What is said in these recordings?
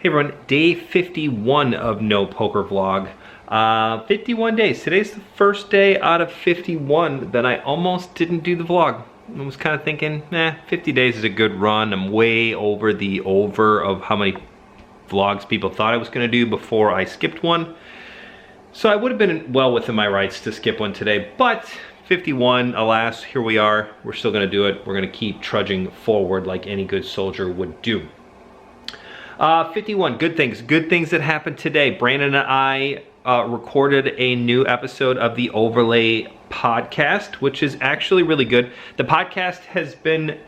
Hey everyone, day 51 of No Poker Vlog. 51 days. Today's the first day out of 51 that I almost didn't do the vlog. I was kind of thinking, 50 days is a good run. I'm way over the over of how many vlogs people thought I was going to do before I skipped one. So I would have been well within my rights to skip one today, but 51, alas, here we are. We're still going to do it. We're going to keep trudging forward like any good soldier would do. 51, good things that happened today. Brandon and I recorded a new episode of the Overlay podcast, which is actually really good. The podcast has been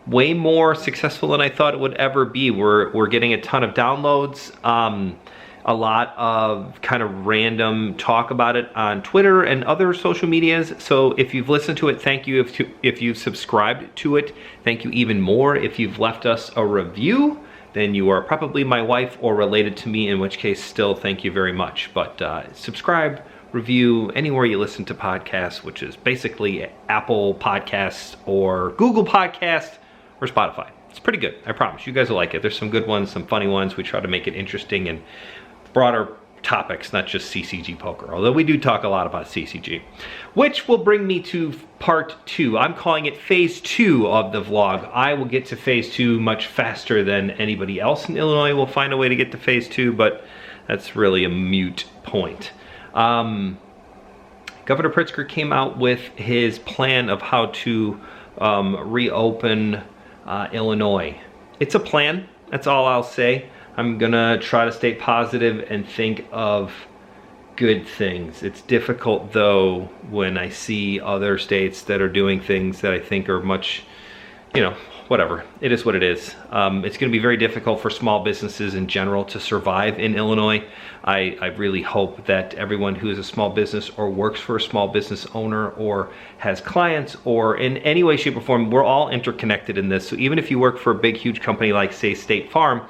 way more successful than I thought it would ever be. We're getting a ton of downloads, a lot of kind of random talk about it on Twitter and other social medias. So if you've listened to it, thank you. If you've subscribed to it, thank you even more. If you've left us a review, then you are probably my wife or related to me, in which case still thank you very much. But subscribe, review, anywhere you listen to podcasts, which is basically Apple Podcasts or Google Podcasts or Spotify. It's pretty good, I promise. You guys will like it. There's some good ones, some funny ones. We try to make it interesting and broader topics, not just CCG poker, although we do talk a lot about CCG, which will bring me to part 2. I'm calling it phase 2 of the vlog. I will get to phase 2 much faster than anybody else in Illinois will find a way to get to phase 2, but that's really a moot point. Governor Pritzker came out with his plan of how to reopen Illinois. It's a plan, that's all I'll say. I'm gonna try to stay positive and think of good things. It's difficult though when I see other states that are doing things that I think are much, whatever. It is what it is. It's gonna be very difficult for small businesses in general to survive in Illinois. I really hope that everyone who is a small business or works for a small business owner or has clients or in any way, shape or form, we're all interconnected in this. So even if you work for a big, huge company like say State Farm,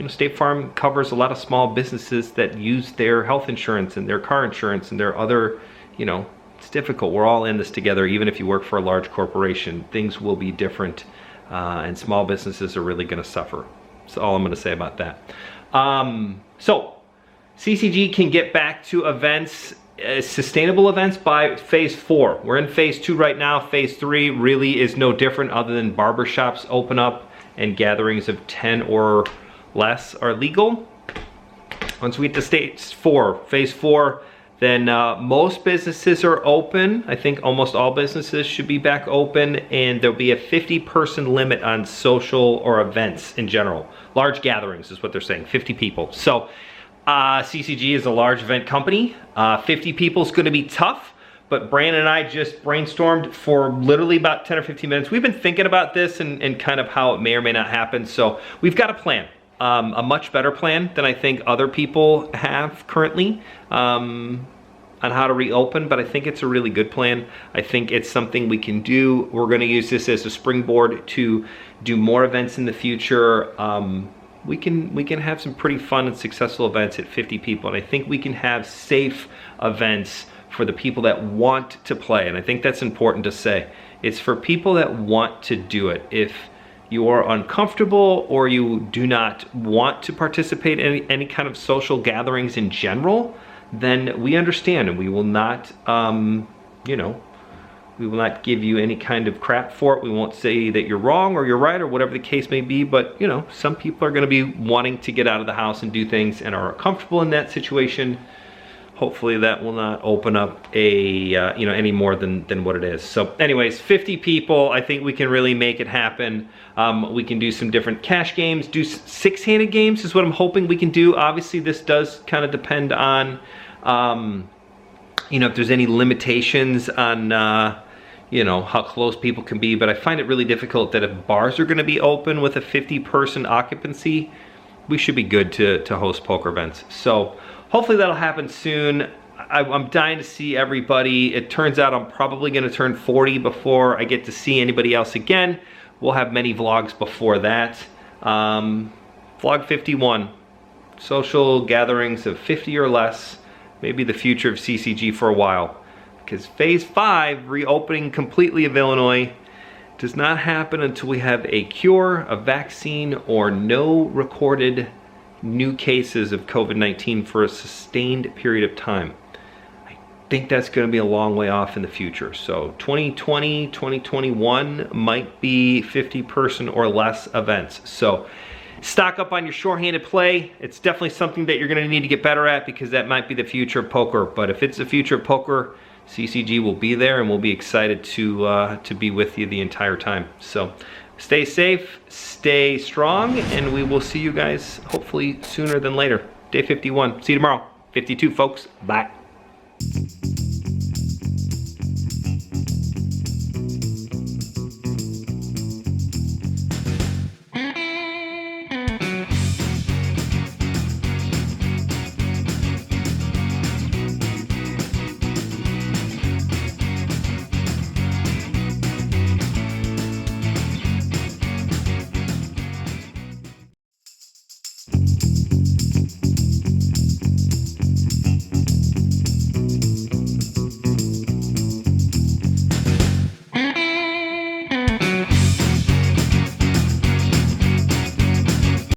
State Farm covers a lot of small businesses that use their health insurance and their car insurance and their other, it's difficult. We're all in this together. Even if you work for a large corporation, things will be different and small businesses are really going to suffer. That's all I'm going to say about that. So CCG can get back to events, sustainable events by phase 4. We're in phase 2 right now. Phase 3 really is no different other than barbershops open up and gatherings of 10 or less are legal. Once we get to phase 4, then most businesses are open. I think almost all businesses should be back open, and there'll be a 50-person limit on social or events in general. Large gatherings is what they're saying, 50 people. So CCG is a large event company. 50 people is going to be tough, but Brandon and I just brainstormed for literally about 10 or 15 minutes. We've been thinking about this and kind of how it may or may not happen. So we've got a plan. A much better plan than I think other people have currently on how to reopen, but I think it's a really good plan. I think it's something we can do. We're going to use this as a springboard to do more events in the future. We can have some pretty fun and successful events at 50 people, and I think we can have safe events for the people that want to play, and I think that's important to say. It's for people that want to do it. If you are uncomfortable or you do not want to participate in any kind of social gatherings in general, then we understand, and we will not, we will not give you any kind of crap for it. We won't say that you're wrong or you're right or whatever the case may be, but some people are going to be wanting to get out of the house and do things and are comfortable in that situation. Hopefully that will not open up any more than what it is. So anyways, 50 people, I think we can really make it happen. We can do some different cash games, do 6-handed games is what I'm hoping we can do. Obviously this does kind of depend on, if there's any limitations on, how close people can be, but I find it really difficult that if bars are gonna be open with a 50-person occupancy, we should be good to host poker events. So hopefully that'll happen soon. I'm dying to see everybody. It turns out I'm probably gonna turn 40 before I get to see anybody else again. We'll have many vlogs before that. Vlog 51, social gatherings of 50 or less, maybe the future of CCG for a while. Because phase 5, reopening completely of Illinois, does not happen until we have a cure, a vaccine, or no recorded new cases of COVID-19 for a sustained period of time. I think that's going to be a long way off in the future. So 2020, 2021 might be 50-person or less events. So stock up on your shorthanded play. It's definitely something that you're going to need to get better at, because that might be the future of poker. But if it's the future of poker, CCG will be there, and we'll be excited to be with you the entire time. So stay safe, stay strong, and we will see you guys hopefully sooner than later. Day 51. See you tomorrow. 52, folks. Bye.